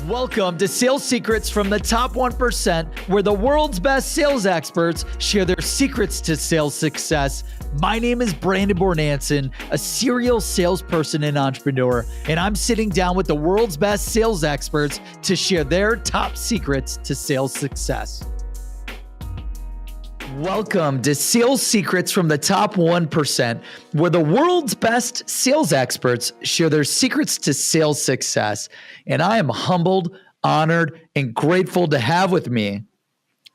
Welcome to Sales Secrets from the Top 1%, where the world's best sales experts share their secrets to sales success. My name is Brandon Bornancin, a serial salesperson and entrepreneur, and I'm sitting down with the world's best sales experts to share their top secrets to sales success. Welcome to Sales Secrets from the Top 1%, where the world's best sales experts share their secrets to sales success. And I am humbled, honored, and grateful to have with me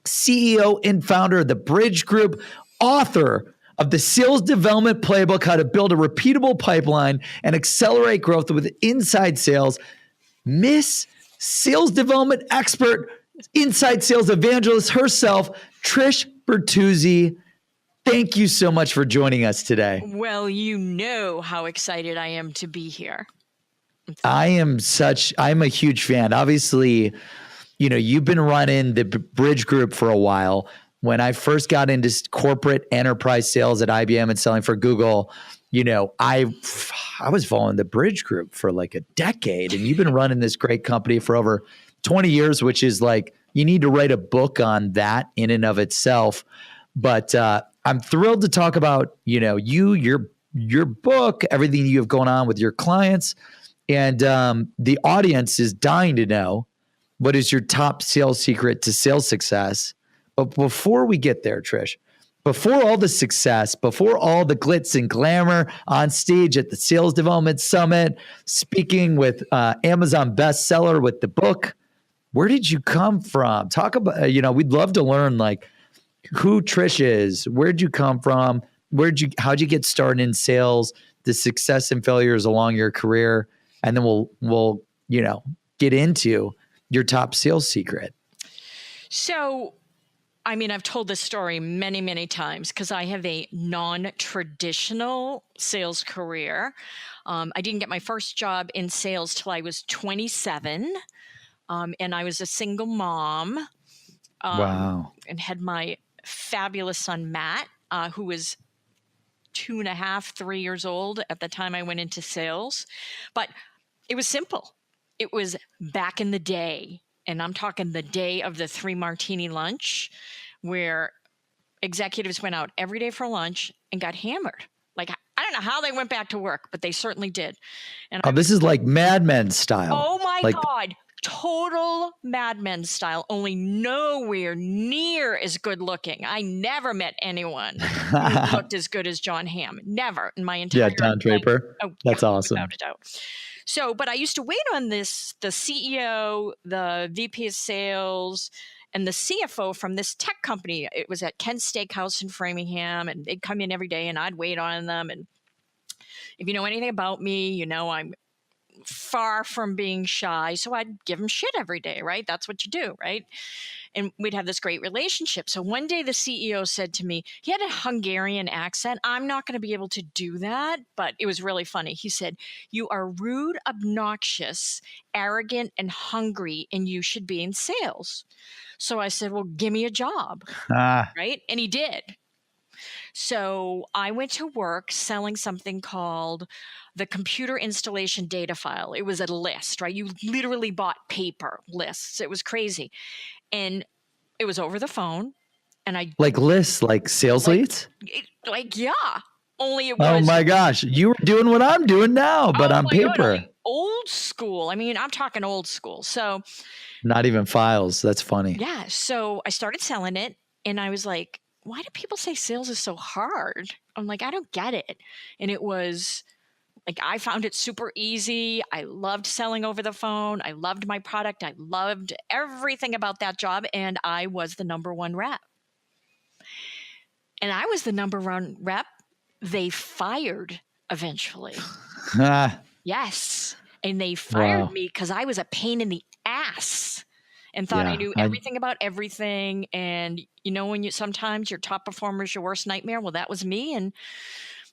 CEO and founder of the Bridge Group, author of the Sales Development Playbook, How to Build a Repeatable Pipeline and Accelerate Growth with Inside Sales, Miss Sales Development Expert, Inside Sales Evangelist herself, Trish Bertuzzi. Thank you so much for joining us today. Well, you know how excited I am to be here. I'm a huge fan. Obviously, you know, you've been running the Bridge Group for a while. When I first got into corporate enterprise sales at IBM and selling for Google, you know, I was following the Bridge Group for like a decade, and you've been running this great company for over 20 years, which is like, you need to write a book on that in and of itself. But I'm thrilled to talk about, you know, your book, everything you have going on with your clients. And the audience is dying to know, what is your top sales secret to sales success? But before we get there, Trish, before all the success, before all the glitz and glamour on stage at the Sales Development Summit, speaking with Amazon bestseller with the book, where did you come from? Talk about, you know, we'd love to learn like who Trish is. Where'd you come from? How'd you get started in sales, the success and failures along your career? And then we'll, you know, get into your top sales secret. So, I mean, I've told this story many, many times because I have a non-traditional sales career. I didn't get my first job in sales till I was 27. And I was a single mom. Wow. And had my fabulous son, Matt, who was 2.5, 3 years old at the time I went into sales. But it was simple. It was back in the day. And I'm talking the day of the 3 martini lunch, where executives went out every day for lunch and got hammered. Like, I don't know how they went back to work, but they certainly did. And this is like Mad Men style. Oh my God. Total Mad Men style, only nowhere near as good looking. I never met anyone who looked as good as John Hamm. Never in my entire life. Yeah, Don Draper. That's awesome. Without a doubt. So, but I used to wait on the CEO, the VP of sales, and the CFO from this tech company. It was at Kent's Steakhouse in Framingham, and they'd come in every day, and I'd wait on them. And if you know anything about me, you know I'm far from being shy. So I'd give him shit every day, right? That's what you do, right? And we'd have this great relationship. So one day the CEO said to me, he had a Hungarian accent. I'm not going to be able to do that, but it was really funny. He said, "You are rude, obnoxious, arrogant, and hungry, and you should be in sales." So I said, "Well, give me a job." Right? And he did. So I went to work selling something called the computer installation data file. It was a list, right? You literally bought paper lists. It was crazy. And it was over the phone. And I like lists, like sales leads? Yeah. Only it was. Oh my gosh. You were doing what I'm doing now, but on paper. God, old school. I mean, I'm talking old school. So not even files. That's funny. Yeah. So I started selling it, and I was like, why do people say sales is so hard? I'm like, I don't get it. And it was like, I found it super easy. I loved selling over the phone. I loved my product. I loved everything about that job. And I was the number one rep. And I was the number one rep they fired eventually. Yes. And they fired me because I was a pain in the ass. And thought I knew everything about everything. And you know, when sometimes your top performer is your worst nightmare. Well, that was me. And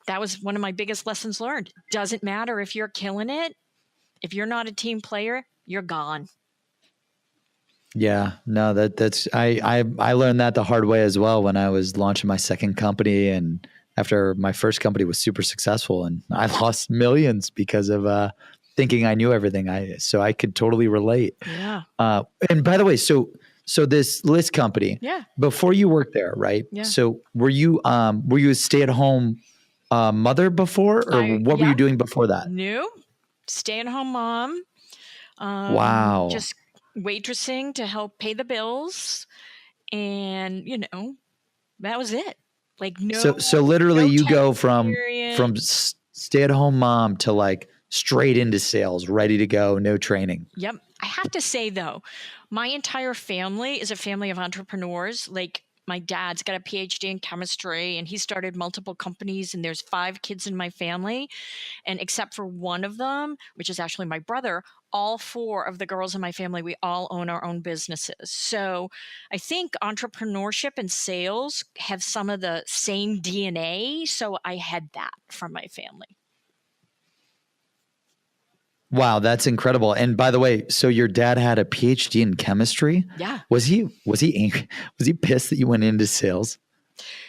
that was one of my biggest lessons learned. Doesn't matter if you're killing it. If you're not a team player, you're gone. Yeah, no, that's I learned that the hard way as well when I was launching my second company, and after my first company was super successful, and I lost millions because of thinking I knew everything. So I could totally relate. Yeah. And by the way, so this list company, Yeah. before you worked there, right? Yeah. So were you a stay-at-home mother before, or what were you doing before that? No, stay-at-home mom. Wow. Just waitressing to help pay the bills, and that was it. Like So literally, you tech go from experience. stay-at-home mom to like straight into sales, ready to go, no training. Yep. I have to say though, my entire family is a family of entrepreneurs. Like my dad's got a PhD in chemistry and he started multiple companies, and there's 5 kids in my family. And except for one of them, which is actually my brother, all 4 of the girls in my family, we all own our own businesses. So I think entrepreneurship and sales have some of the same DNA. So I had that from my family. Wow, that's incredible. And by the way, so your dad had a PhD in chemistry? Yeah. Was he angry? Was he pissed that you went into sales?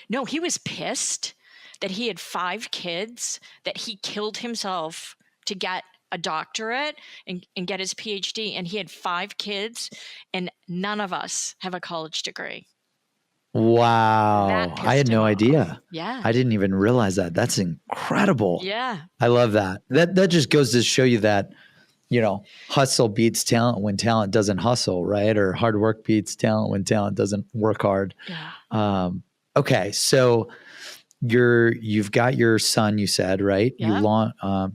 No, he was pissed that he had 5 kids, that he killed himself to get a doctorate and get his PhD. And he had 5 kids, and none of us have a college degree. Wow. I had no idea. Yeah. I didn't even realize that. That's incredible. Yeah. I love that. That just goes to show you that, hustle beats talent when talent doesn't hustle, right? Or hard work beats talent when talent doesn't work hard. Yeah. Okay. So you've got your son, you said, right? Yeah.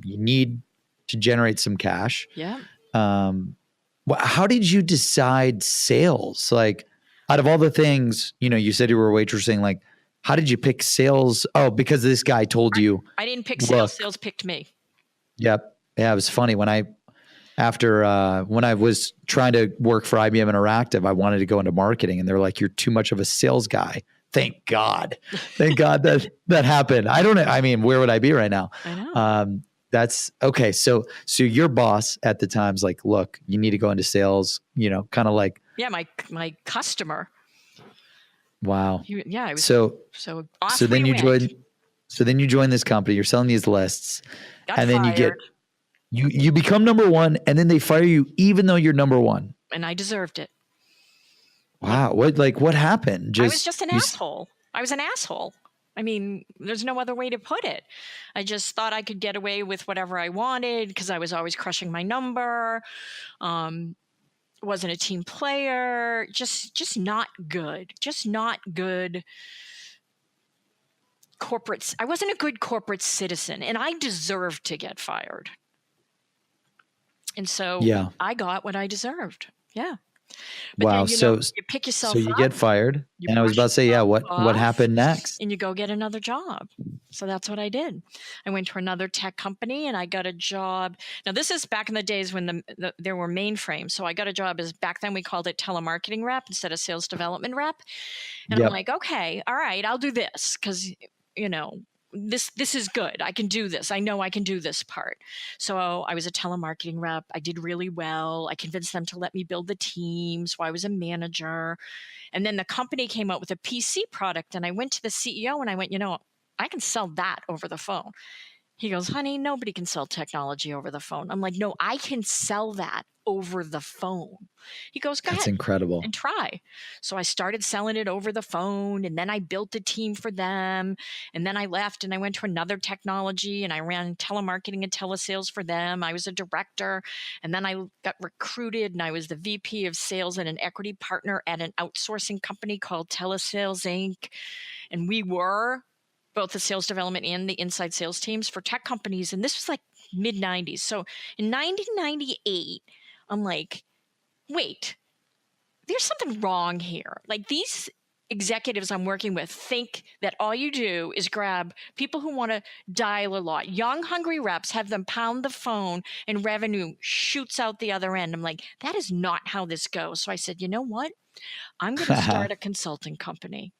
You need to generate some cash. Yeah. How did you decide sales? Like, out of all the things, you said you were waitressing, like, how did you pick sales? Oh, because this guy told you. I didn't pick sales. Sales picked me. Yep. Yeah, it was funny. When I was trying to work for IBM Interactive, I wanted to go into marketing, and they're like, "You're too much of a sales guy." Thank God. Thank God that happened. Where would I be right now? I know. That's okay. So your boss at the time's like, "Look, you need to go into sales," kind of like. Yeah, my customer. Wow. Yeah. It was so then you join this company. You're selling these lists, and then fired. you become number 1, and then they fire you even though you're number 1. And I deserved it. Wow. What happened? I was just an asshole. I was an asshole. There's no other way to put it. I just thought I could get away with whatever I wanted because I was always crushing my number. Wasn't a team player. Just not good. Just not good corporates. I wasn't a good corporate citizen, and I deserved to get fired. And so I got what I deserved. Yeah. But wow. then, you pick yourself up. So you get fired. And I was about to say, what happened next? And you go get another job. So that's what I did. I went to another tech company and I got a job. Now, this is back in the days when there were mainframes. So I got a job back then we called it telemarketing rep instead of sales development rep. And I'm like, okay, all right, I'll do this because, this is good. I can do this. I know I can do this part. So I was a telemarketing rep. I did really well. I convinced them to let me build the team. So I was a manager. And then the company came out with a PC product, and I went to the CEO and I went, I can sell that over the phone. He goes, honey, nobody can sell technology over the phone. I'm like, no, I can sell that over the phone. He goes, go ahead. That's incredible. And try. So I started selling it over the phone, and then I built a team for them. And then I left and I went to another technology and I ran telemarketing and telesales for them. I was a director. And then I got recruited and I was the VP of sales and an equity partner at an outsourcing company called Telesales Inc. And we were both the sales development and the inside sales teams for tech companies. And this was like mid 90s. So in 1998, I'm like, wait, there's something wrong here. Like, these executives I'm working with think that all you do is grab people who want to dial a lot. Young, hungry reps, have them pound the phone, and revenue shoots out the other end. I'm like, that is not how this goes. So I said, you know what? I'm going to start a consulting company.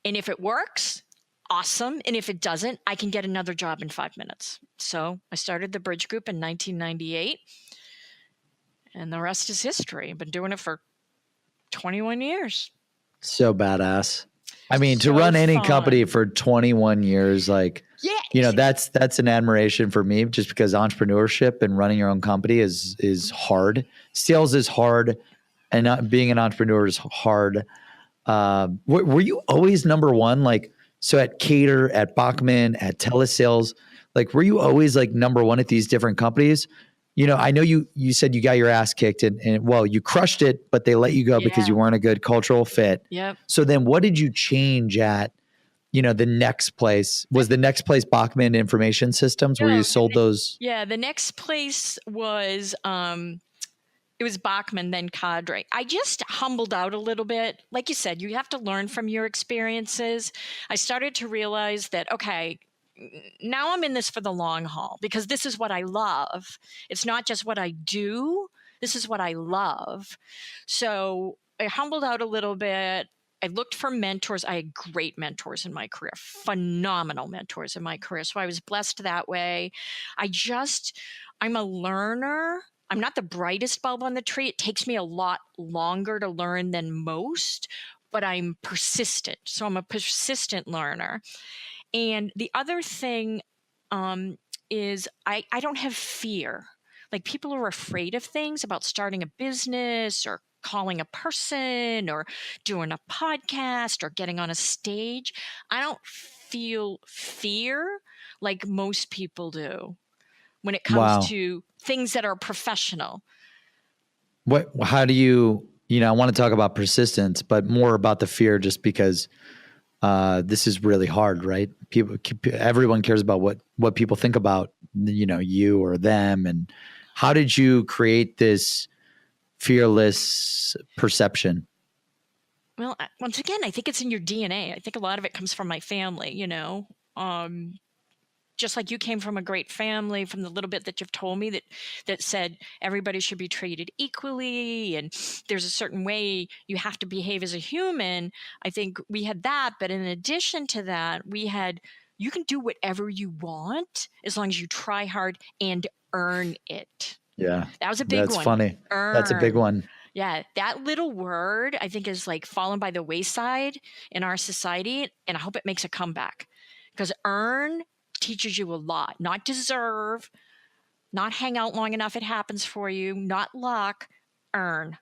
And if it works, awesome. And if it doesn't, I can get another job in 5 minutes. So I started the Bridge Group in 1998. And the rest is history. I've been doing it for 21 years. So badass. To run any company for 21 years, like, Yeah. That's an admiration for me, just because entrepreneurship and running your own company is hard. Sales is hard, and not being an entrepreneur is hard. Were you always number one? Like, so at Cater, at Bachman, at Telesales, like, were you always like number one at these different companies? I know you said you got your ass kicked and well, you crushed it, but they let you go because you weren't a good cultural fit. Yep. So then what did you change at, the next place? Was the next place Bachman Information Systems where you sold those? Yeah. The next place was, it was Bachman, then Cadre. I just humbled out a little bit. Like you said, you have to learn from your experiences. I started to realize that, okay, now I'm in this for the long haul because this is what I love. It's not just what I do. This is what I love. So I humbled out a little bit. I looked for mentors. I had great mentors in my career, phenomenal mentors in my career. So I was blessed that way. I'm a learner. I'm not the brightest bulb on the tree. It takes me a lot longer to learn than most, but I'm persistent. So I'm a persistent learner. And the other thing is I don't have fear. Like, people are afraid of things about starting a business or calling a person or doing a podcast or getting on a stage. I don't feel fear like most people do when it comes to things that are professional. How do you, I want to talk about persistence, but more about the fear, just because this is really hard, right? Everyone cares about what people think about, you or them. And how did you create this fearless perception? Well, once again, I think it's in your DNA. I think a lot of it comes from my family, just like you came from a great family, from the little bit that you've told me that said everybody should be treated equally and there's a certain way you have to behave as a human. I think we had that. But in addition to that, you can do whatever you want as long as you try hard and earn it. Yeah. That was a big one. That's funny. Earn. That's a big one. Yeah, that little word, I think, is like fallen by the wayside in our society, and I hope it makes a comeback, because earn teaches you a lot. Not deserve, not hang out long enough it happens for you, not luck, earn.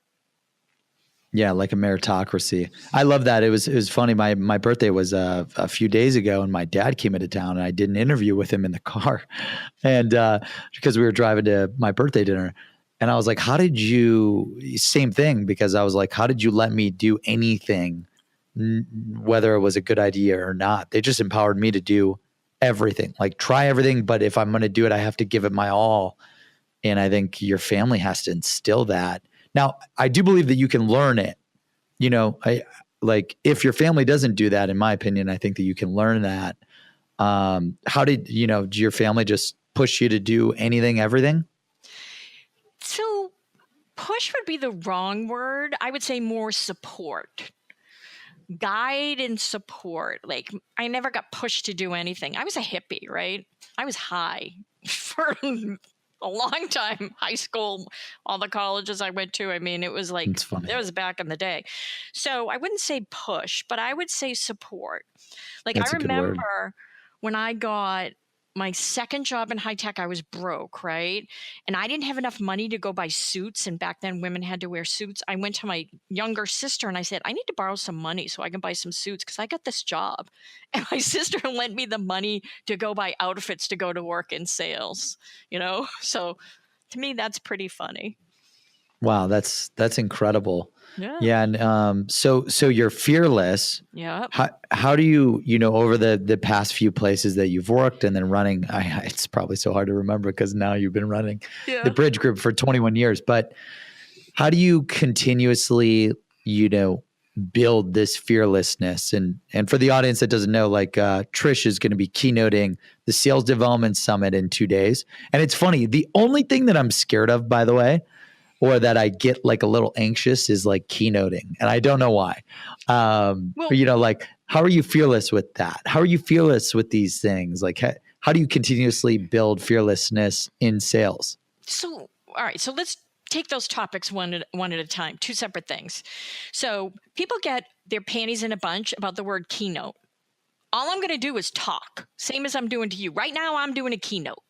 Yeah, like a meritocracy. I love that. It was funny. My birthday was a few days ago, and my dad came into town, and I did an interview with him in the car, and because we were driving to my birthday dinner, and I was like, "How did you?" Same thing, because I was like, "How did you let me do anything, whether it was a good idea or not?" They just empowered me to do everything, like try everything. But if I'm going to do it, I have to give it my all. And I think your family has to instill that. Now, I do believe that you can learn it. If your family doesn't do that, in my opinion, I think that you can learn that. How did your family just push you to do anything, everything? So push would be the wrong word. I would say more support. Guide and support. Like, I never got pushed to do anything. I was a hippie, right? I was high for a long time. High school, all the colleges I went to. I mean, it was like, it was back in the day. So I wouldn't say push, but I would say support. Like, That's I remember when I got my second job in high tech, I was broke, right? And I didn't have enough money to go buy suits. And back then, women had to wear suits. I went to my younger sister and I said, I need to borrow some money so I can buy some suits because I got this job. And my sister lent me the money to go buy outfits to go to work in sales, So to me, that's pretty funny. Wow, that's incredible. Yeah. And so you're fearless. Yeah. How do you, over the past few places that you've worked and then running, it's probably so hard to remember because now you've been running the Bridge Group for 21 years, but how do you continuously, build this fearlessness? And for the audience that doesn't know, like Trish is going to be keynoting the Sales Development Summit in 2 days. And it's funny, the only thing that I'm scared of, by the way, or that I get like a little anxious, is like keynoting. And I don't know why. Like, how are you fearless with that? How are you fearless with these things? Like, how do you continuously build fearlessness in sales? So, all right. So let's take those topics one at a time, two separate things. So people get their panties in a bunch about the word keynote. All I'm going to do is talk, same as I'm doing to you. Right now, I'm doing a keynote.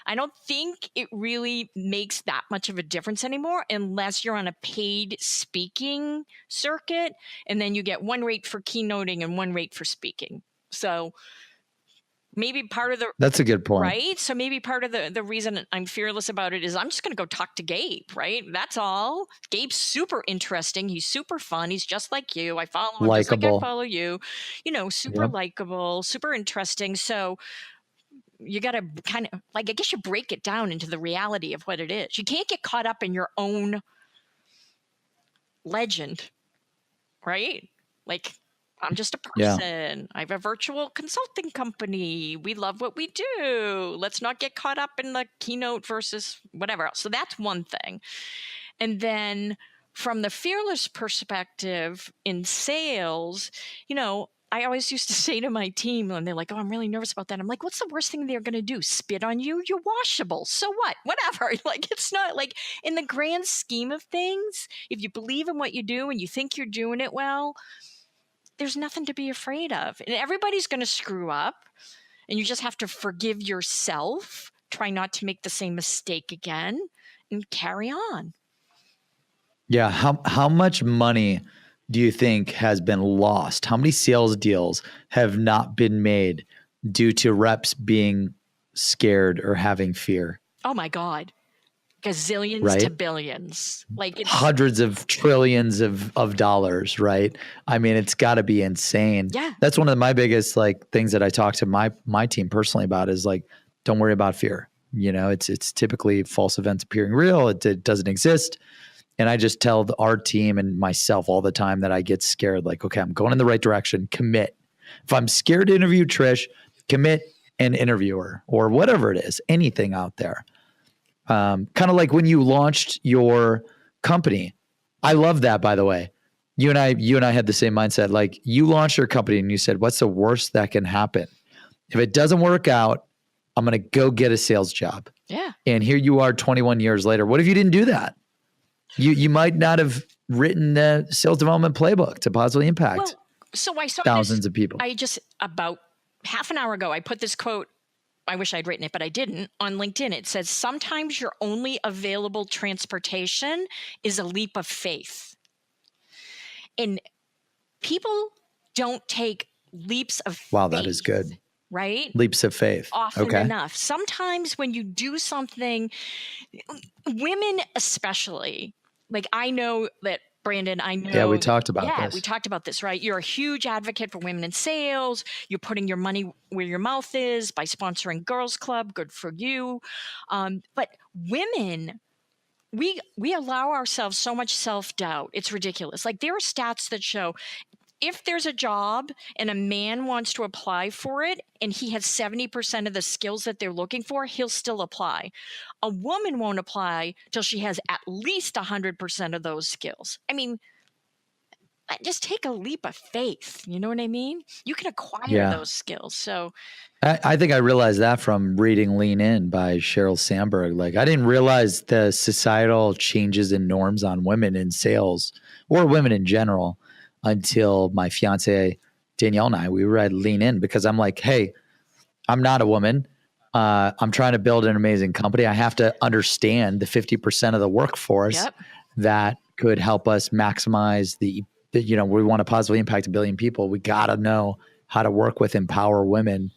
I don't think it really makes that much of a difference anymore unless you're on a paid speaking circuit, and then you get one rate for keynoting and one rate for speaking. So maybe part of the That's a good point. right. So maybe part of the reason I'm fearless about it is I'm just going to go talk to Gabe. Right. That's all. Gabe's super interesting. He's super fun. He's just like you. I follow him just like I follow you. You know, super likable, super interesting. So you got to kind of like, I guess you break it down into the reality of what it is. You can't get caught up in your own legend. Right. Like, I'm just a person. Yeah. I have a virtual consulting company. We love what we do. Let's not get caught up in the keynote versus whatever else. So that's one thing. And then from the fearless perspective in sales, you know, I always used to say to my team when they're like, oh, I'm really nervous about that. I'm like, what's the worst thing they're going to do? Spit on you? You're washable. So what? Whatever. Like, it's not like in the grand scheme of things, if you believe in what you do and you think you're doing it well, there's nothing to be afraid of. And everybody's going to screw up, and you just have to forgive yourself, try not to make the same mistake again, and carry on. Yeah. How much money do you think has been lost? How many sales deals have not been made due to reps being scared or having fear? Oh my God. Gazillions to billions. Like, it's hundreds of trillions of dollars, right? I mean, it's got to be insane. Yeah. That's one of my biggest like things that I talk to my team personally about is like, don't worry about fear. You know, it's typically false events appearing real. It doesn't exist. And I just tell our team and myself all the time that I get scared. Like, okay, I'm going in the right direction. Commit. If I'm scared to interview Trish, commit and interview her or whatever it is, anything out there. Kind of like when you launched your company. I love that, by the way. You and I had the same mindset. Like, you launched your company and you said, what's the worst that can happen? If it doesn't work out, I'm going to go get a sales job. Yeah. And here you are 21 years later. What if you didn't do that? You might not have written the sales development playbook to positively impact so I saw thousands of people. I just, about half an hour ago, I put this quote, I wish I'd written it, but I didn't, on LinkedIn. It says, sometimes your only available transportation is a leap of faith. And people don't take leaps of faith. Wow, that is good. Right? Leaps of faith. Often enough. Sometimes when you do something, women especially, like, I know that, Brandon, I know. Yeah, we talked about this. Yeah, we talked about this, right? You're a huge advocate for women in sales. You're putting your money where your mouth is by sponsoring Girls Club. Good for you. But women, we allow ourselves so much self-doubt. It's ridiculous. Like, there are stats that show if there's a job and a man wants to apply for it and he has 70% of the skills that they're looking for, he'll still apply. A woman won't apply till she has at least 100% of those skills. I mean, just take a leap of faith. You know what I mean? You can acquire those skills. So I think I realized that from reading Lean In by Sheryl Sandberg. Like, I didn't realize the societal changes in norms on women in sales or women in general until my fiance, Danielle, and we read Lean In, because I'm like, hey, I'm not a woman. I'm trying to build an amazing company. I have to understand the 50% of the workforce that could help us maximize the, you know, we want to positively impact 1 billion people. We got to know how to work with, empower women.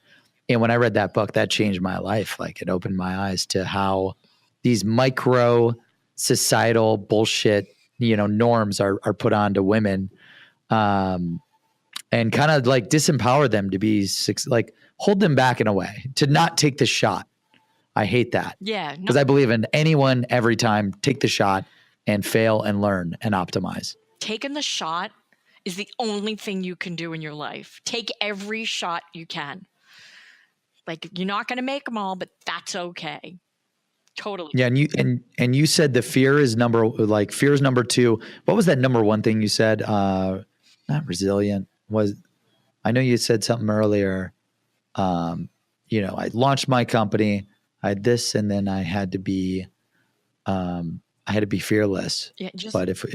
And when I read that book, that changed my life. Like, it opened my eyes to how these micro societal bullshit, you know, norms are put on to women. And kind of like disempower them to be like, hold them back in a way, to not take the shot. I hate that. Yeah. Because I believe in anyone, every time, take the shot and fail and learn and optimize. Taking the shot is the only thing you can do in your life. Take every shot you can. Like, you're not going to make them all, but that's okay. Totally. Yeah. And you said the fear is number 2. What was that number 1 thing you said? Not resilient. I know you said something earlier. You know, I launched my company, I had this, and then I had to be fearless. Yeah. But if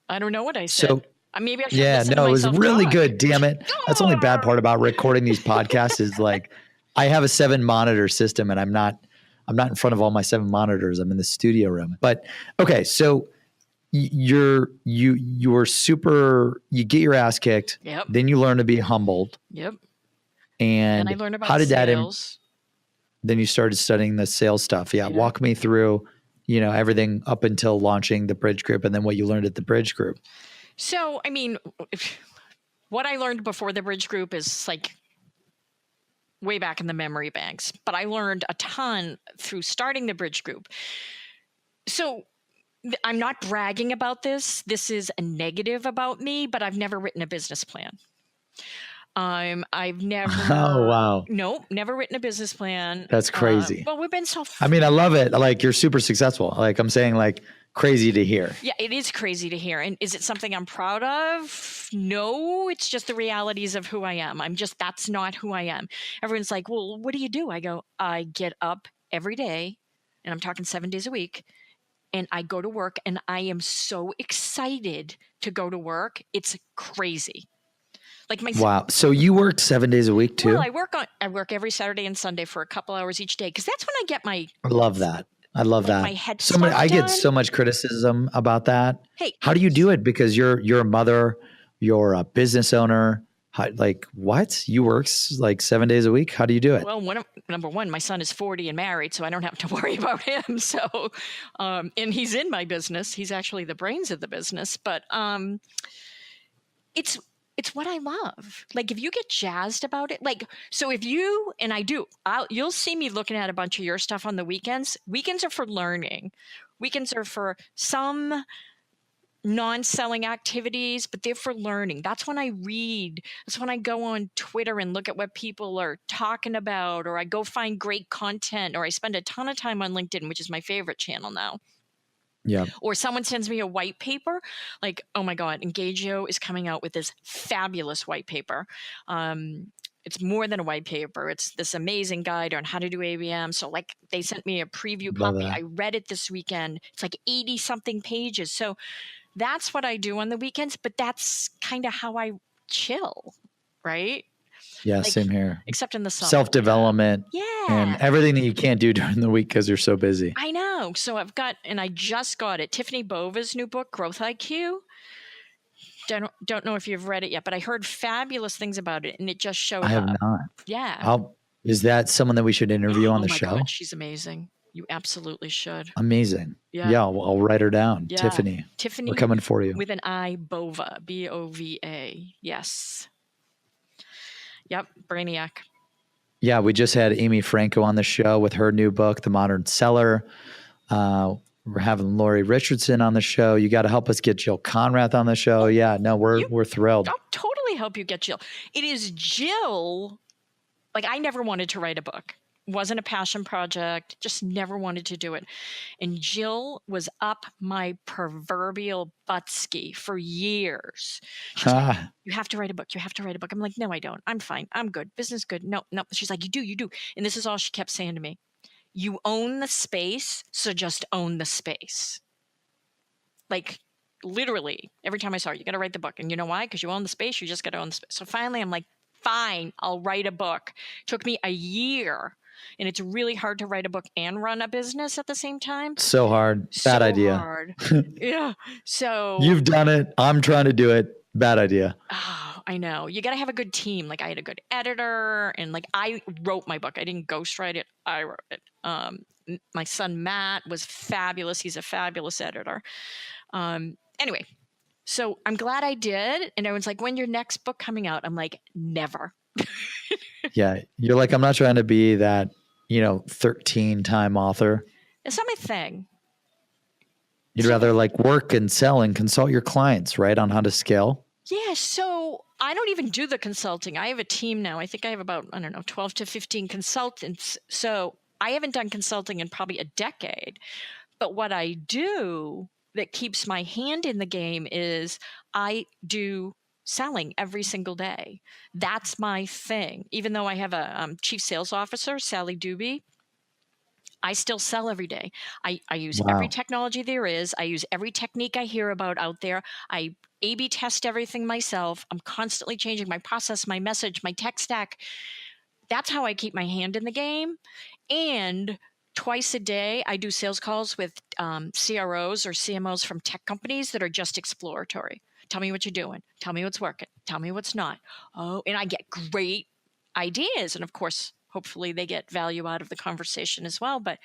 I don't know what I said. Maybe I should Yeah, listen to no, it was myself really talk. good. Damn it. That's the only bad part about recording these podcasts is like I have a 7 monitor system and I'm not in front of all my 7 monitors. I'm in the studio room. But okay, so you're super, you get your ass kicked, Yep. then you learn to be humbled. Yep. And I learned about how did sales. then you started studying the sales stuff. Yeah, Yeah. walk me through, everything up until launching the Bridge Group and then what you learned at the Bridge Group. So, what I learned before the Bridge Group is like way back in the memory banks, but I learned a ton through starting the Bridge Group. So I'm not bragging about this. This is a negative about me, but I've never written a business plan. I've never. Oh, wow. Nope, never written a business plan. That's crazy. Well, we've been so. I mean, I love it. Like you're super successful. Like I'm saying, like crazy to hear. Yeah, it is crazy to hear. And is it something I'm proud of? No, it's just the realities of who I am. That's not who I am. Everyone's like, well, what do you do? I go, I get up every day, and I'm talking 7 days a week, and I go to work, and I am so excited to go to work. It's crazy. Like wow. So you worked 7 days a week too? Well, I work every Saturday and Sunday for a couple hours each day because that's when I get my. I love that. I love that. My head I get so much criticism about that. Hey, how do you do it? Because you're a mother, you're a business owner. Like what? You work like 7 days a week? How do you do it? Well, number one, my son is 40 and married, so I don't have to worry about him. So, and he's in my business. He's actually the brains of the business. But it's what I love. Like if you get jazzed about it, like, so if you, and I do, you'll see me looking at a bunch of your stuff on the weekends. Weekends are for learning. Weekends are for some non-selling activities, but they're for learning. That's when I read. That's when I go on Twitter and look at what people are talking about, or I go find great content, or I spend a ton of time on LinkedIn, which is my favorite channel now. Yeah. Or someone sends me a white paper, like, oh my God, Engagio is coming out with this fabulous white paper. It's more than a white paper. It's this amazing guide on how to do ABM. So like they sent me a preview copy. I read it this weekend. It's like 80 something pages. So that's what I do on the weekends, but that's kind of how I chill, right? Yeah, like, same here. Except in the summer. Self-development. Yeah. And everything that you can't do during the week because you're so busy. I know. So I just got it. Tiffany Bova's new book, Growth IQ. Don't know if you've read it yet, but I heard fabulous things about it, and it just showed up. I have not. Yeah. Is that someone that we should interview on the show? God, she's amazing. You absolutely should. Amazing. Yeah, I'll write her down. Yeah. Tiffany, we're coming for you. With an I, Bova, Bova. Yes. Yep, Brainiac. Yeah, we just had Amy Franco on the show with her new book, The Modern Seller. We're having Lori Richardson on the show. You got to help us get Jill Konrath on the show. Yeah, no, we're thrilled. I'll totally help you get Jill. It is Jill. Like I never wanted to write a book. Wasn't a passion project. Just never wanted to do it. And Jill was up my proverbial butt ski for years. She's like, you have to write a book. You have to write a book. I'm like, no, I don't. I'm fine. I'm good. Business good. No. She's like, you do. And this is all she kept saying to me. You own the space, so just own the space. Like literally, every time I saw her, you got to write the book. And you know why? Because you own the space. You just got to own the space. So finally, I'm like, fine, I'll write a book. It took me a year. And it's really hard to write a book and run a business at the same time. So hard. Bad idea. Hard. Yeah. So you've done it. I'm trying to do it. Bad idea. Oh, I know. You got to have a good team. Like I had a good editor, and like I wrote my book. I didn't ghostwrite it. I wrote it. My son Matt was fabulous. He's a fabulous editor. Anyway, so I'm glad I did. And everyone's like, when your next book coming out? I'm like, never. Yeah. You're like, I'm not trying to be that, 13-time author. It's not my thing. You'd rather like work and sell and consult your clients, right? On how to scale. Yeah. So I don't even do the consulting. I have a team now. I think I have about, 12 to 15 consultants. So I haven't done consulting in probably a decade. But what I do that keeps my hand in the game is I do selling every single day. That's my thing. Even though I have a chief sales officer, Sally Doobie, I still sell every day. I use every Wow. technology there is. I use every technique I hear about out there. I A/B test everything myself. I'm constantly changing my process, my message, my tech stack. That's how I keep my hand in the game. And twice a day, I do sales calls with CROs or CMOs from tech companies that are just exploratory. Tell me what you're doing. Tell me what's working. Tell me what's not. Oh, and I get great ideas. And of course, hopefully they get value out of the conversation as well. But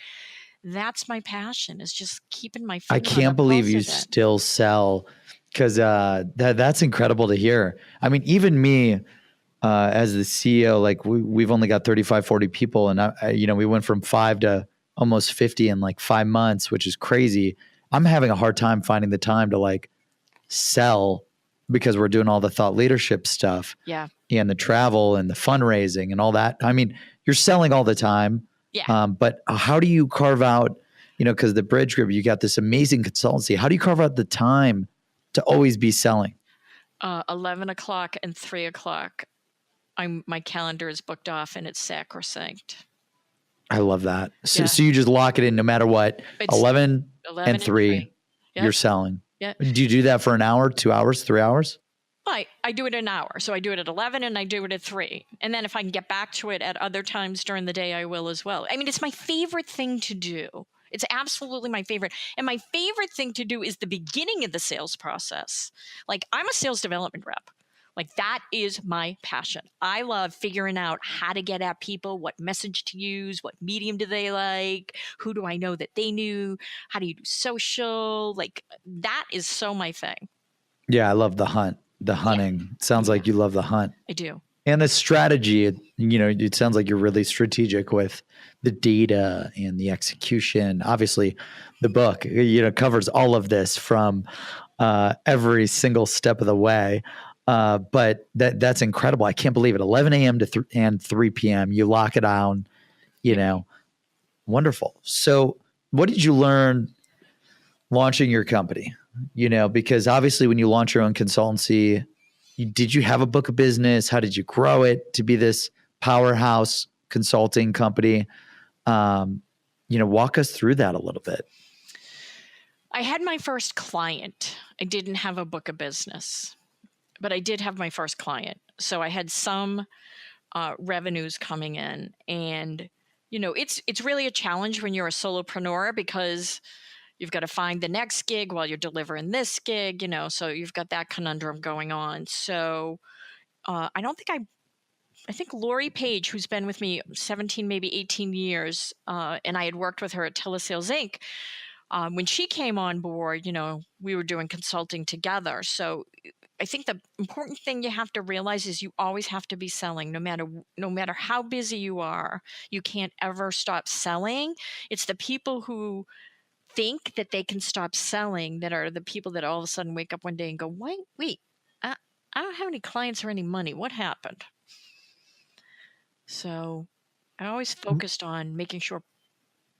that's my passion, is just keeping my I finger on the can't believe pulse you of it. still sell, because that's incredible to hear. I mean, even me, as the CEO, like we've only got 35, 40 people. And we went from 5 to almost 50 in like 5 months, which is crazy. I'm having a hard time finding the time to like sell, because we're doing all the thought leadership stuff Yeah. and the travel and the fundraising and all that. I mean, you're selling all the time. Yeah. But how do you carve out, because the Bridge Group, you got this amazing consultancy. How do you carve out the time to always be selling? 11 o'clock and 3 o'clock. My calendar is booked off and it's sacrosanct. I love that. So, Yeah. so you just lock it in no matter what. It's 11 11 and 3, Yep. you're selling. Yeah. Do you do that for an hour, 2 hours, 3 hours? I do it an hour. So I do it at 11 and I do it at 3. And then if I can get back to it at other times during the day, I will as well. I mean, it's my favorite thing to do. It's absolutely my favorite. And my favorite thing to do is the beginning of the sales process. Like, I'm a sales development rep. Like, that is my passion. I love figuring out how to get at people, what message to use, what medium do they like, who do I know that they knew, how do you do social? Like, that is so my thing. Yeah, I love the hunt. The hunting. It sounds like you love the hunt. I do. And the strategy, it sounds like you're really strategic with the data and the execution. Obviously, the book, covers all of this from every single step of the way. But that's incredible. I can't believe it. 11 a.m. and 3 p.m. You lock it down, wonderful. So what did you learn launching your company? Because obviously when you launch your own consultancy, did you have a book of business? How did you grow it to be this powerhouse consulting company? Walk us through that a little bit. I had my first client. I didn't have a book of business, but I did have my first client. So I had some revenues coming in, and it's really a challenge when you're a solopreneur, because you've got to find the next gig while you're delivering this gig, so you've got that conundrum going on. So I think Lori Page, who's been with me 17, maybe 18 years, and I had worked with her at Telesales Inc. When she came on board, we were doing consulting together. So I think the important thing you have to realize is you always have to be selling, no matter how busy you are. You can't ever stop selling. It's the people who think that they can stop selling that are the people that all of a sudden wake up one day and go, wait, I don't have any clients or any money. What happened? So I always focused on making sure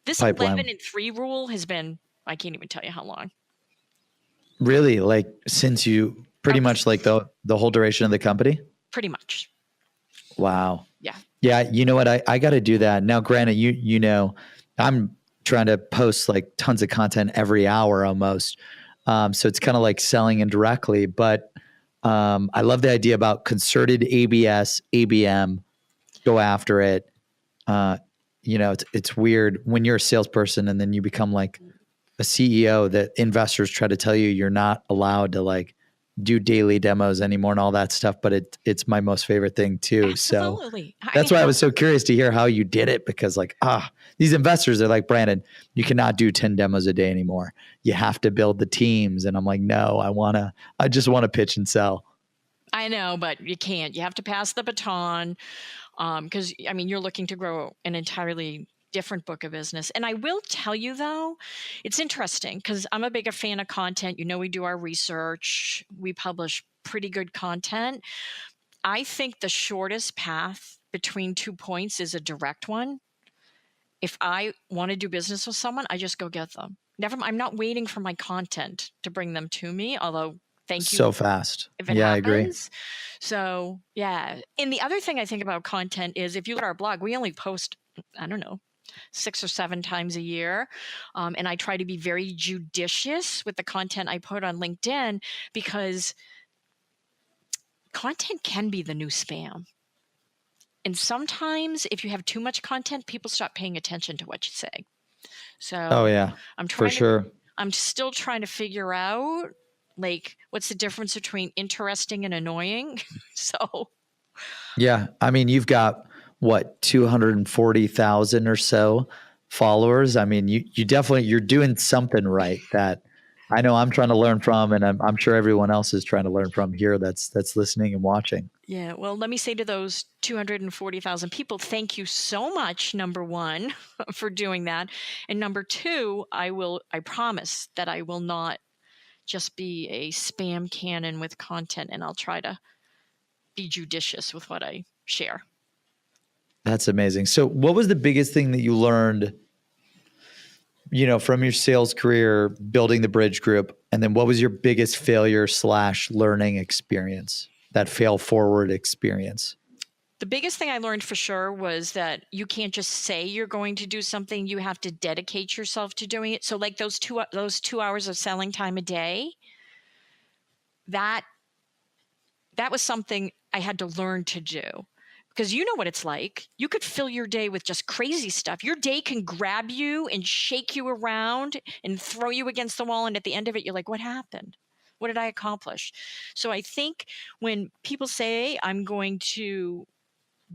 this Pipeline. 11 and 3 rule has been, I can't even tell you how long. Really? Like, since you pretty much like the whole duration of the company? Pretty much. Wow. Yeah. Yeah. You know what? I got to do that. Now, granted, I'm trying to post like tons of content every hour almost. So it's kind of like selling indirectly, but I love the idea about concerted ABS, ABM, go after it. It's weird when you're a salesperson and then you become like a CEO that investors try to tell you you're not allowed to like do daily demos anymore and all that stuff. But it's my most favorite thing too. Absolutely. So that's why I was so curious to hear how you did it, because like, these investors are like, Brandon, you cannot do 10 demos a day anymore. You have to build the teams. And I'm like, no, I just want to pitch and sell. I know, but you can't. You have to pass the baton, because you're looking to grow an entirely different book of business. And I will tell you though, it's interesting because I'm a bigger fan of content. We do our research. We publish pretty good content. I think the shortest path between 2 points is a direct one. If I want to do business with someone, I just go get them. I'm not waiting for my content to bring them to me, although thank you. So fast. If it happens. I agree. So, yeah. And the other thing I think about content is, if you look at our blog, we only post, I don't know, 6 or 7 times a year. And I try to be very judicious with the content I put on LinkedIn, because content can be the new spam. And sometimes if you have too much content, people stop paying attention to what you say. So Oh yeah, I'm for trying to, sure. I'm still trying to figure out, like, what's the difference between interesting and annoying? So Yeah. I mean, you've got what, 240,000 or so followers. I mean, you definitely, you're doing something right that I know I'm trying to learn from, and I'm sure everyone else is trying to learn from here that's listening and watching. yeah, well, let me say to those 240,000 people, thank you so much, number one, for doing that. And number two, I promise that I will not just be a spam cannon with content, and I'll try to be judicious with what I share. That's amazing. So what was the biggest thing that you learned, from your sales career, building the Bridge Group? And then what was your biggest failure / learning experience, that fail forward experience? The biggest thing I learned for sure was that you can't just say you're going to do something. You have to dedicate yourself to doing it. So like those 2 hours of selling time a day, that was something I had to learn to do. Because you know what it's like. You could fill your day with just crazy stuff. Your day can grab you and shake you around and throw you against the wall. And at the end of it, you're like, what happened? What did I accomplish? So I think when people say, I'm going to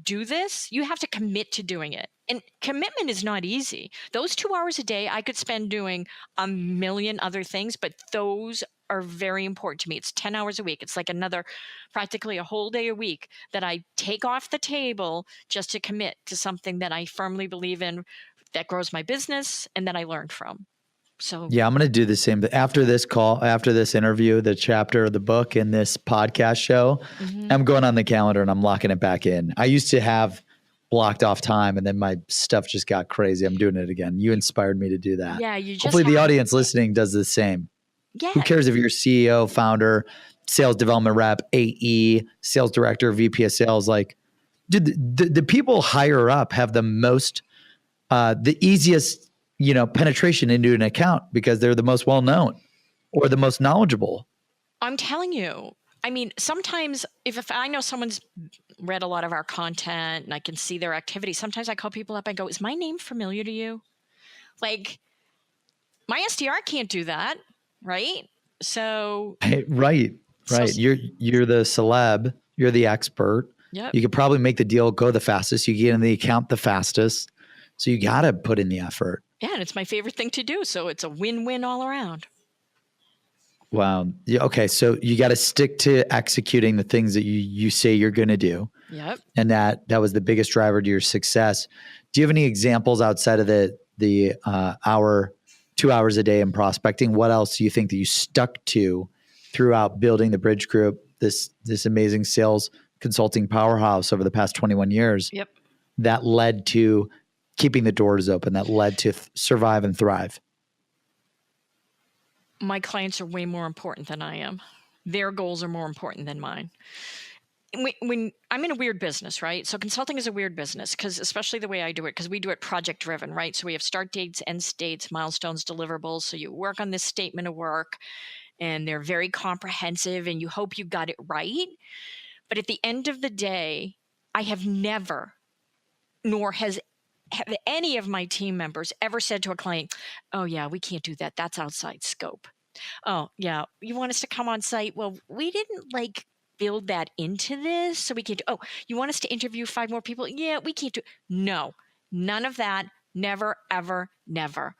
do this, you have to commit to doing it. And commitment is not easy. Those 2 hours a day I could spend doing a million other things, but those are very important to me. It's 10 hours a week. It's like practically a whole day a week that I take off the table just to commit to something that I firmly believe in, that grows my business and that I learned from. So yeah, I'm going to do the same. After this call, after this interview, the chapter of the book and this podcast show, I'm going on the calendar and I'm locking it back in. I used to have blocked off time, and then my stuff just got crazy. I'm doing it again. You inspired me to do that. Yeah, you just hopefully the audience listening does the same. Yeah. Who cares if you're CEO, founder, sales development rep, AE, sales director, VP of sales? Like, dude, the people higher up have the most, the easiest, penetration into an account because they're the most well-known or the most knowledgeable. I'm telling you. I mean, sometimes if I know someone's read a lot of our content and I can see their activity, sometimes I call people up and go, is my name familiar to you? Like, my SDR can't do that, right? So Right. You're the celeb, you're the expert. Yep. You could probably make the deal go the fastest. You get in the account the fastest. So you got to put in the effort. Yeah, and it's my favorite thing to do. So it's a win-win all around. Wow. Yeah, okay. So you got to stick to executing the things that you say you're going to do. Yep. And that was the biggest driver to your success. Do you have any examples outside of the 2 hours a day in prospecting? What else do you think that you stuck to throughout building the Bridge Group, this amazing sales consulting powerhouse over the past 21 years? Yep. That led to keeping the doors open, that led to survive and thrive? My clients are way more important than I am. Their goals are more important than mine. When I'm in a weird business, right? So consulting is a weird business, because especially the way I do it, because we do it project driven, right? So we have start dates, end dates, milestones, deliverables. So you work on this statement of work and they're very comprehensive and you hope you got it right. But at the end of the day, I have never, nor have any of my team members ever said to a client, oh yeah, we can't do that. That's outside scope. Oh yeah, you want us to come on site? Well, we didn't build that into this, so we can't do. Oh, you want us to interview 5 more people? Yeah, we can't do. No, none of that. Never, ever, never.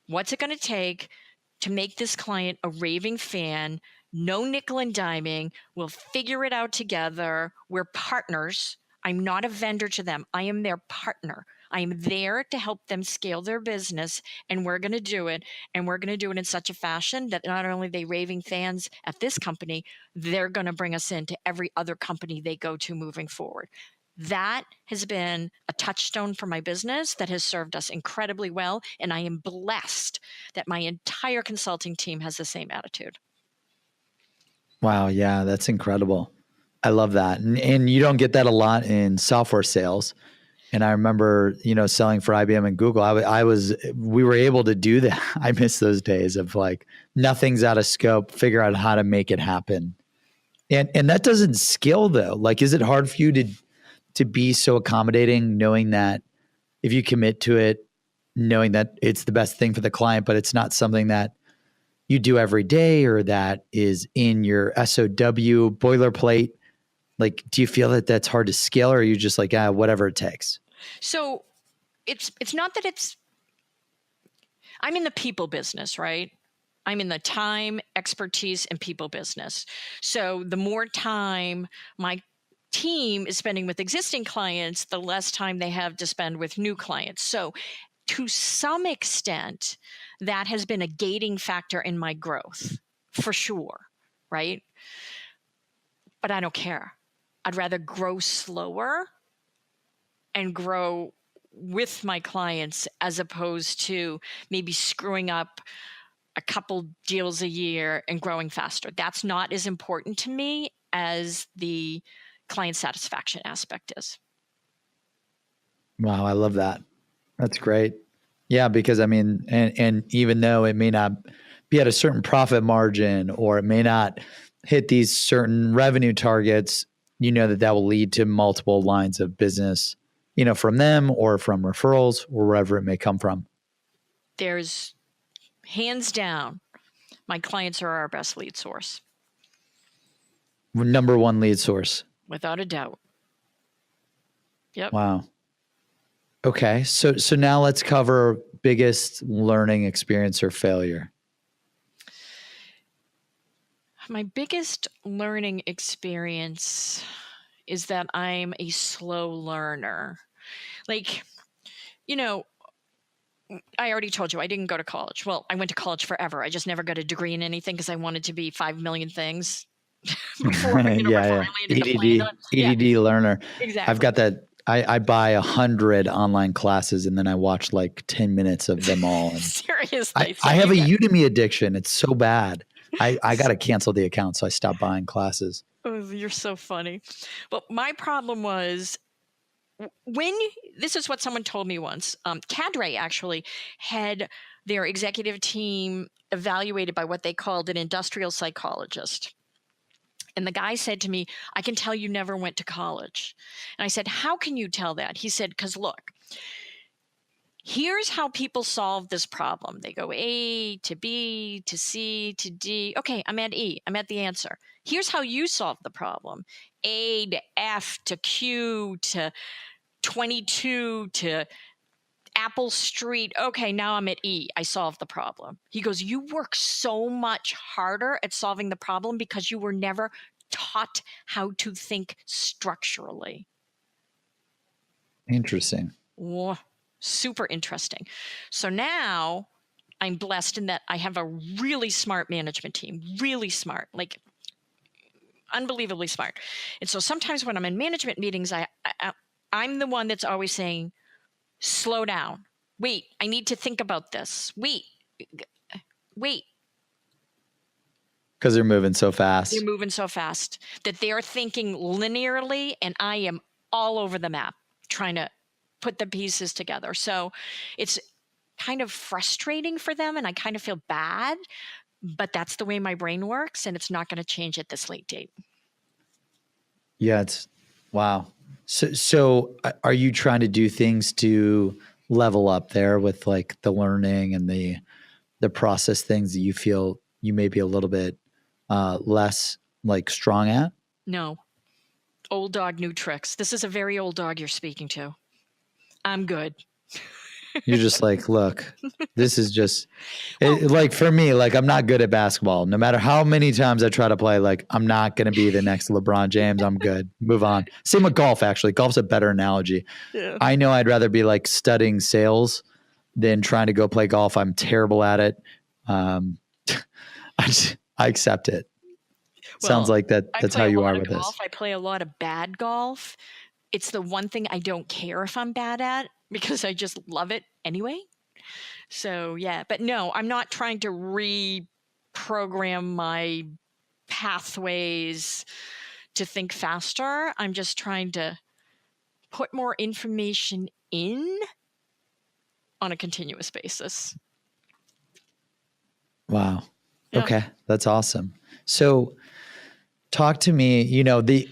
What's it going to take to make this client a raving fan? No nickel and diming. We'll figure it out together. We're partners. I'm not a vendor to them. I am their partner. I am there to help them scale their business, and we're going to do it. And we're going to do it in such a fashion that not only are they raving fans at this company, they're going to bring us into every other company they go to moving forward. That has been a touchstone for my business that has served us incredibly well. And I am blessed that my entire consulting team has the same attitude. Wow. Yeah, that's incredible. I love that. And you don't get that a lot in software sales. And I remember, selling for IBM and Google. We were able to do that. I miss those days of like, nothing's out of scope, figure out how to make it happen. And that doesn't scale though. Like, is it hard for you to be so accommodating, knowing that if you commit to it, knowing that it's the best thing for the client, but it's not something that you do every day or that is in your SOW boilerplate? Like, do you feel that that's hard to scale, or are you just like, whatever it takes? So it's not that I'm in the people business, right? I'm in the time, expertise, and people business. So the more time my team is spending with existing clients, the less time they have to spend with new clients. So to some extent, that has been a gating factor in my growth, for sure, right? But I don't care. I'd rather grow slower and grow with my clients as opposed to maybe screwing up a couple deals a year and growing faster. That's not as important to me as the client satisfaction aspect is. Wow, I love that. That's great. Yeah, because I mean, and even though it may not be at a certain profit margin or it may not hit these certain revenue targets, that will lead to multiple lines of business, from them or from referrals or wherever it may come from. There's hands down, my clients are our best lead source. Number one lead source. Without a doubt. Yep. Wow. Okay. So now let's cover biggest learning experience or failure. My biggest learning experience is that I'm a slow learner. Like, I already told you I didn't go to college. Well, I went to college forever. I just never got a degree in anything because I wanted to be 5 million things before I landed the plane. ADD learner. Exactly. I've got that. I buy 100 online classes and then I watch like 10 minutes of them all. And seriously. I have a Udemy addiction. It's so bad. I got to cancel the account. So I stopped buying classes. Oh, you're so funny. Well, my problem was this is what someone told me once. Cadre actually had their executive team evaluated by what they called an industrial psychologist. And the guy said to me, I can tell you never went to college. And I said, how can you tell that? He said, because look, here's how people solve this problem. They go A to B to C to D. Okay, I'm at E. I'm at the answer. Here's how you solve the problem. A to F to Q to 22 to Apple Street. Okay, now I'm at E. I solved the problem. He goes, you work so much harder at solving the problem because you were never taught how to think structurally. Interesting. Whoa, super interesting. So now I'm blessed in that I have a really smart management team, really smart, like unbelievably smart. And so sometimes when I'm in management meetings, I'm the one that's always saying, slow down. Wait, I need to think about this. Wait. Because they're moving so fast. They're moving so fast that they're thinking linearly, and I am all over the map trying to put the pieces together. So it's kind of frustrating for them, and I kind of feel bad, but that's the way my brain works, and it's not going to change at this late date. Yeah, it's wow. So are you trying to do things to level up there with like the learning and the process things that you feel you may be a little bit less like strong at? No. Old dog, new tricks. This is a very old dog you're speaking to. I'm good. You're just like, look, this is just like for me, like I'm not good at basketball. No matter how many times I try to play, like I'm not going to be the next LeBron James. I'm good. Move on. Same with golf, actually. Golf's a better analogy. Yeah. I know I'd rather be like studying sales than trying to go play golf. I'm terrible at it. I accept it. Well, sounds like that's how you are with golf. this. I play a lot of bad golf. It's the one thing I don't care if I'm bad at because I just love it anyway. So yeah, but no, I'm not trying to reprogram my pathways to think faster. I'm just trying to put more information in on a continuous basis. Wow. Yeah. Okay. That's awesome. So talk to me,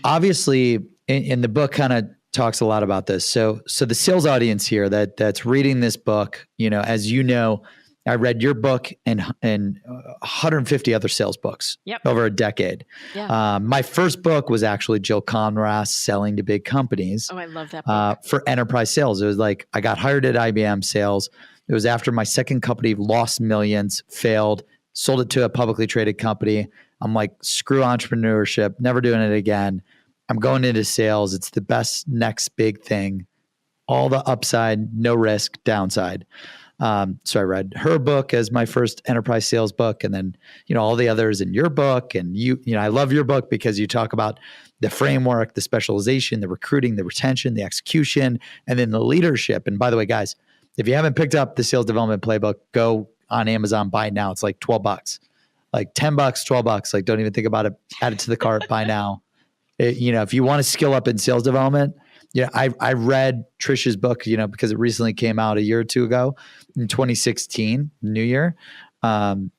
obviously in the book kind of talks a lot about this. So the sales audience here that's reading this book, as you know, I read your book and 150 other sales books over a decade. Yeah. My first book was actually Jill Konrath, Selling to Big Companies. Oh, I love that book. For enterprise sales. It was like I got hired at IBM sales. It was after my second company lost millions, failed, sold it to a publicly traded company. I'm like, screw entrepreneurship, never doing it again. I'm going into sales. It's the best next big thing. All the upside, no risk, downside. So I read her book as my first enterprise sales book, and then all the others in your book. And I love your book because you talk about the framework, the specialization, the recruiting, the retention, the execution, and then the leadership. And by the way, guys, if you haven't picked up the sales development playbook, go on Amazon, buy it now. It's like $12, like $10, $12. Like, don't even think about it. Add it to the cart, buy now. If you want to skill up in sales development, I read Trish's book, because it recently came out a year or two ago in 2016, New Year. And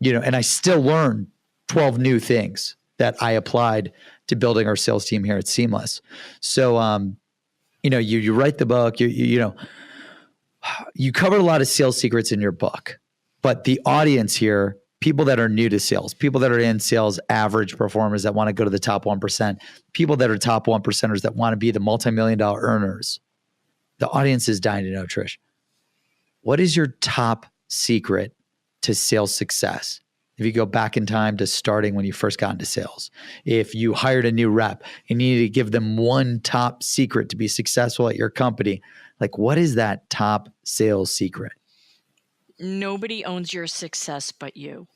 I still learned 12 new things that I applied to building our sales team here at Seamless. So, you write the book, you cover a lot of sales secrets in your book, but the audience here, people that are new to sales, people that are in sales, average performers that want to go to the top 1%, people that are top 1%ers that want to be the multi-million-dollar earners. The audience is dying to know, Trish, what is your top secret to sales success? If you go back in time to starting when you first got into sales, if you hired a new rep and you need to give them one top secret to be successful at your company, like what is that top sales secret? Nobody owns your success but you.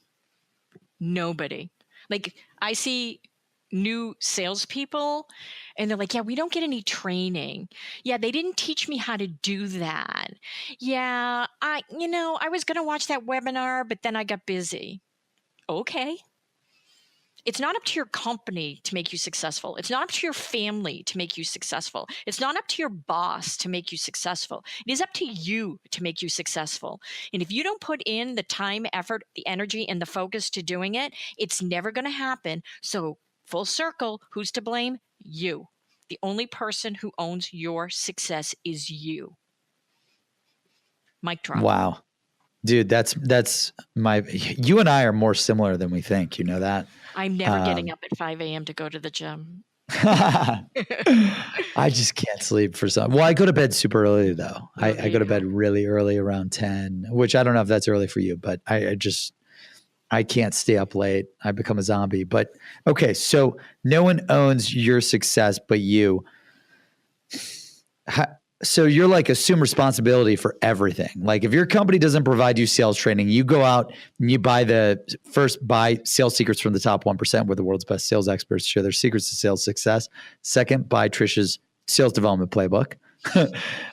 Nobody. Like I see new salespeople and they're like, yeah, we don't get any training. Yeah, they didn't teach me how to do that. Yeah, I was going to watch that webinar, but then I got busy. Okay. It's not up to your company to make you successful. It's not up to your family to make you successful. It's not up to your boss to make you successful. It is up to you to make you successful. And if you don't put in the time, effort, the energy, and the focus to doing it, it's never going to happen. So full circle, who's to blame? You. The only person who owns your success is you. Mic drop. Wow. Dude, you and I are more similar than we think. You know that? I'm never getting up at 5 a.m. to go to the gym. I just can't sleep for some. Well, I go to bed super early though. I go to bed really early, around 10, which I don't know if that's early for you, but I can't stay up late. I become a zombie. But okay, so no one owns your success but you. So you're like assume responsibility for everything. Like if your company doesn't provide you sales training, you go out and you buy sales secrets from the top 1% where the world's best sales experts share their secrets to sales success. Second, buy Trish's sales development playbook.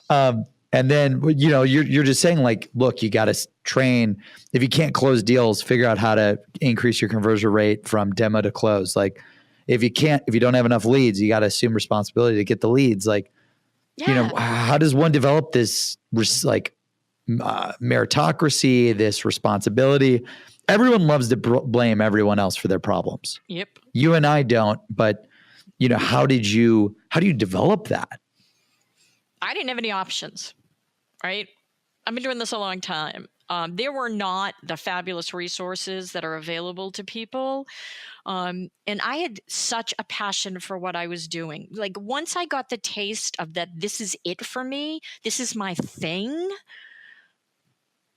And then, you're just saying like, look, you got to train. If you can't close deals, figure out how to increase your conversion rate from demo to close. Like if you don't have enough leads, you got to assume responsibility to get the leads. Like, how does one develop this meritocracy, this responsibility? Everyone loves to blame everyone else for their problems. Yep. You and I don't, but how do you develop that? I didn't have any options, right? I've been doing this a long time. There were not the fabulous resources that are available to people. And I had such a passion for what I was doing. Like once I got the taste of that, this is it for me, this is my thing,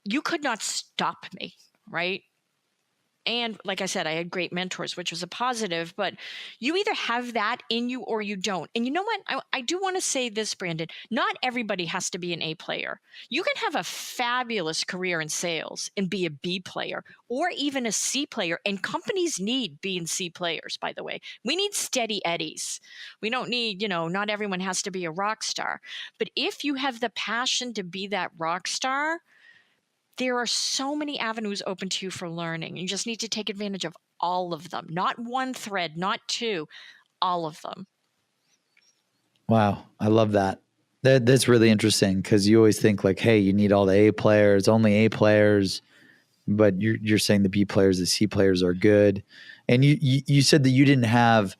you could not stop me, right? And like I said, I had great mentors, which was a positive, but you either have that in you or you don't. And you know what? I do want to say this, Brandon, not everybody has to be an A player. You can have a fabulous career in sales and be a B player or even a C player. And companies need B and C players, by the way. We need steady eddies. We don't need, not everyone has to be a rock star. But if you have the passion to be that rock star, there are so many avenues open to you for learning. You just need to take advantage of all of them. Not one thread, not two, all of them. Wow. I love that. That's really interesting because you always think like, hey, you need all the A players, only A players, but you're saying the B players, the C players are good. And you said that you didn't have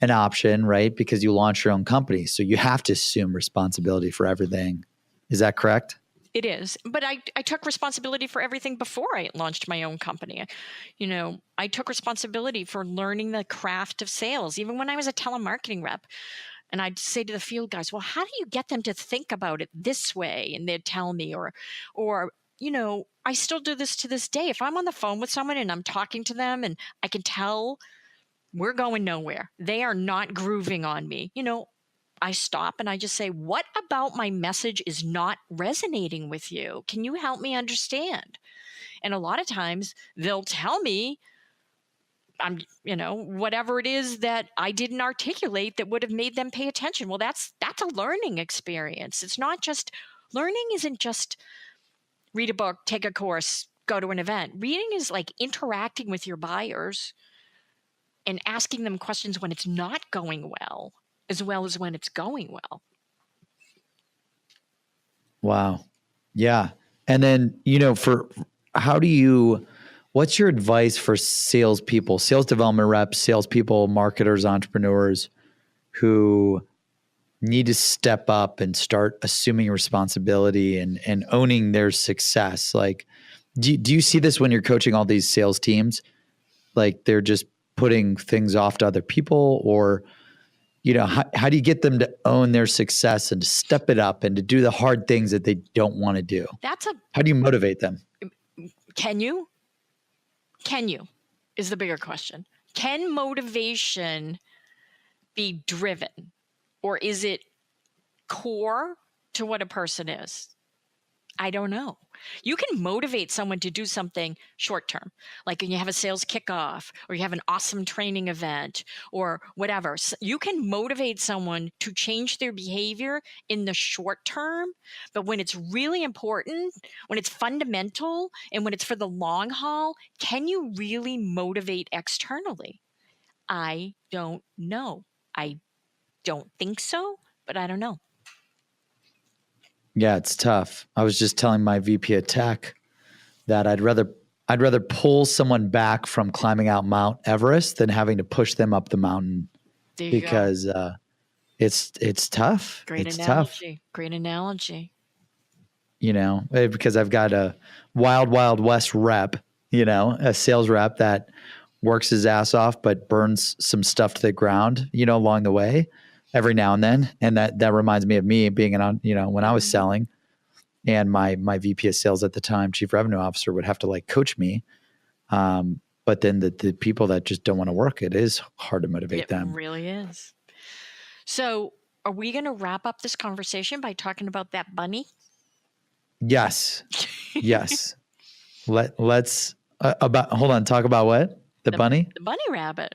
an option, right? Because you launched your own company. So you have to assume responsibility for everything. Is that correct? It is. But I took responsibility for everything before I launched my own company. I took responsibility for learning the craft of sales, even when I was a telemarketing rep. And I'd say to the field guys, well, how do you get them to think about it this way? And they'd tell me, or, I still do this to this day. If I'm on the phone with someone and I'm talking to them and I can tell we're going nowhere, they are not grooving on me, I stop and I just say, what about my message is not resonating with you? Can you help me understand? And a lot of times they'll tell me, whatever it is that I didn't articulate that would have made them pay attention. Well, that's a learning experience. It's not just learning isn't just read a book, take a course, go to an event. Reading is like interacting with your buyers and asking them questions when it's not going well as when it's going well. Wow. Yeah. And then, what's your advice for salespeople, sales development reps, salespeople, marketers, entrepreneurs who need to step up and start assuming responsibility and owning their success? Like, do you see this when you're coaching all these sales teams? Like they're just putting things off to other people, or how do you get them to own their success and to step it up and to do the hard things that they don't want to do? How do you motivate them? Can you is the bigger question. Can motivation be driven, or is it core to what a person is? I don't know. You can motivate someone to do something short term, like when you have a sales kickoff or you have an awesome training event or whatever. So you can motivate someone to change their behavior in the short term. But when it's really important, when it's fundamental, and when it's for the long haul, can you really motivate externally? I don't know. I don't think so, but I don't know. Yeah, it's tough. I was just telling my VP of tech that I'd rather pull someone back from climbing out Mount Everest than having to push them up the mountain, because it's tough. Great analogy. Great analogy. Because I've got a wild west rep, a sales rep that works his ass off, but burns some stuff to the ground, along the way every now and then. And that reminds me of me being when I was selling, and my VP of sales at the time, chief revenue officer, would have to like coach me. But then the people that just don't want to work, it is hard to motivate them. It really is. So are we going to wrap up this conversation by talking about that bunny? Yes. Yes. Let's hold on. Talk about what? The bunny? The bunny rabbit.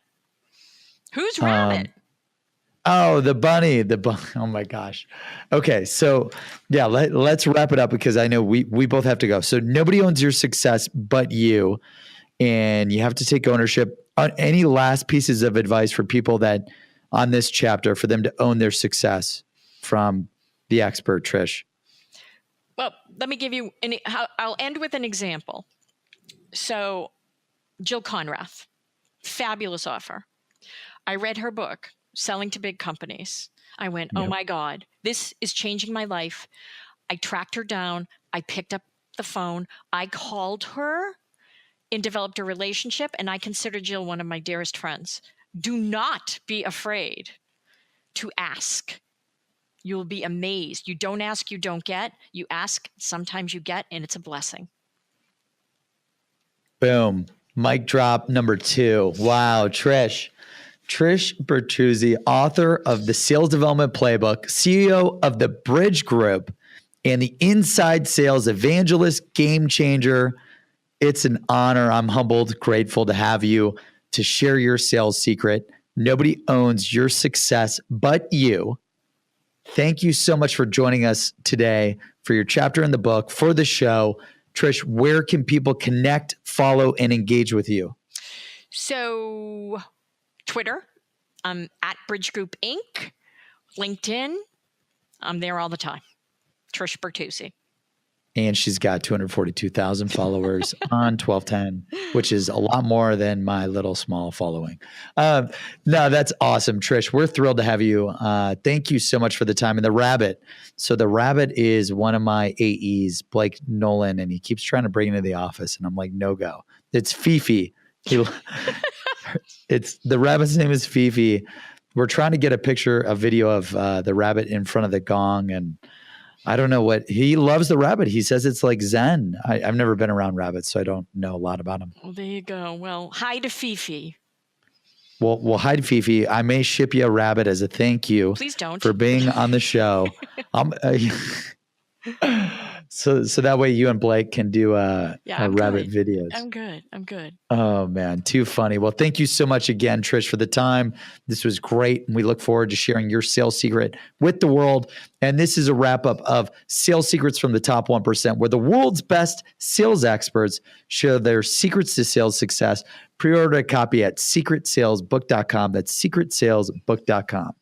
Who's rabbit? The bunny. Oh my gosh. Okay. So yeah, let's wrap it up because I know we both have to go. So nobody owns your success but you, and you have to take ownership. Any last pieces of advice for people that on this chapter for them to own their success from the expert, Trish? Well, let me give you I'll end with an example. So Jill Konrath, fabulous author. I read her book, Selling to Big Companies. I went, oh my God, this is changing my life. I tracked her down. I picked up the phone. I called her and developed a relationship. And I consider Jill one of my dearest friends. Do not be afraid to ask. You'll be amazed. You don't ask, you don't get. You ask, sometimes you get, and it's a blessing. Boom. Mic drop number 2. Wow, Trish Bertuzzi, author of the Sales Development Playbook, CEO of the Bridge Group, and the Inside Sales Evangelist Game Changer. It's an honor. I'm humbled, grateful to have you to share your sales secret. Nobody owns your success but you. Thank you so much for joining us today for your chapter in the book, for the show. Trish, where can people connect, follow, and engage with you? So Twitter, at Bridge Group Inc. LinkedIn, I'm there all the time. Trish Bertuzzi. And she's got 242,000 followers on 1210, which is a lot more than my little small following. No, that's awesome, Trish. We're thrilled to have you. Thank you so much for the time. And the rabbit. So the rabbit is one of my AEs, Blake Nolan, and he keeps trying to bring it into the office. And I'm like, no go. It's Fifi. It's the rabbit's name is Fifi. We're trying to get a video of the rabbit in front of the gong, and I don't know what he loves the rabbit. He says it's like Zen. I've never been around rabbits, so I don't know a lot about them. Well, there you go. Well, hi to Fifi. Well, hi to Fifi. I may ship you a rabbit as a thank you. Please don't. For being on the show. So that way you and Blake can do a rabbit videos. I'm good. Oh man, too funny. Well, thank you so much again, Trish, for the time. This was great. And we look forward to sharing your sales secret with the world. And this is a wrap up of Sales Secrets from the Top 1%, where the world's best sales experts share their secrets to sales success. Pre-order a copy at secretsalesbook.com. That's secretsalesbook.com.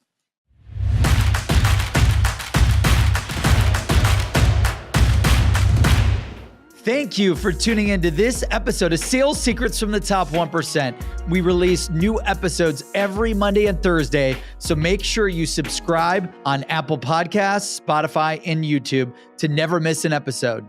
Thank you for tuning into this episode of Sales Secrets from the Top 1%. We release new episodes every Monday and Thursday, so make sure you subscribe on Apple Podcasts, Spotify, and YouTube to never miss an episode.